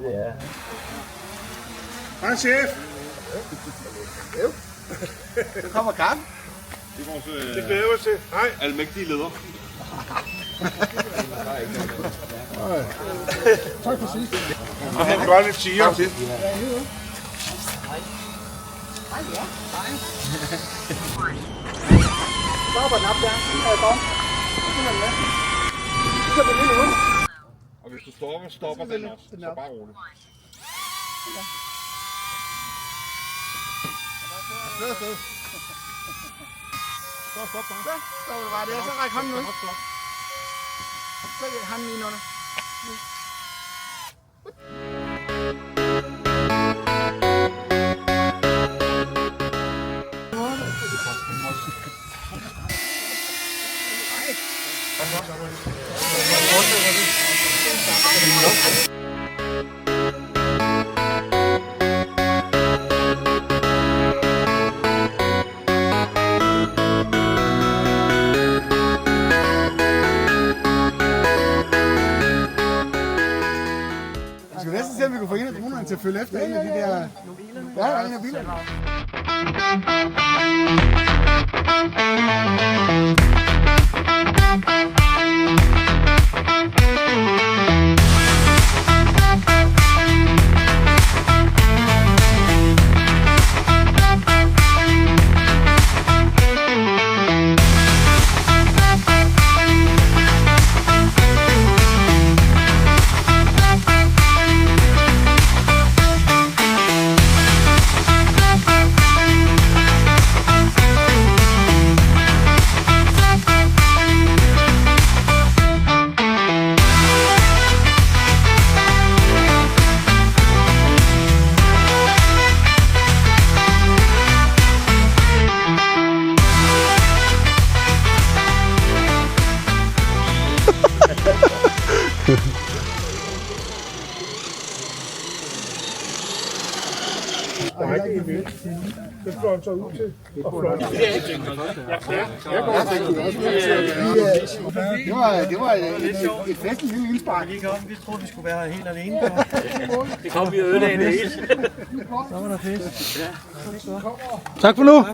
Ja. Hej chef. Så kommer kaffe. Det er vores Det glæder jeg mig til. Hej. almægtige leder. Tak for sidst. Og han gør lidt tiger. Tak til. Stopper den op der. Så er det ud. Og hvis du stopper den også. Så bare roligt. Så stopper det bare der. Så ræk hånden ud. Så læg hånden ind under. Vi skal næsten se, om vi kan få en af dronerne til at følge efter en af de der... Ja, en af bilerne. Det får han så ud til. Det var et festligt lille indspark. Vi troede, vi skulle være her helt alene. Det kom vi ødelagde det hele. Så var der fedt. Tak for nu.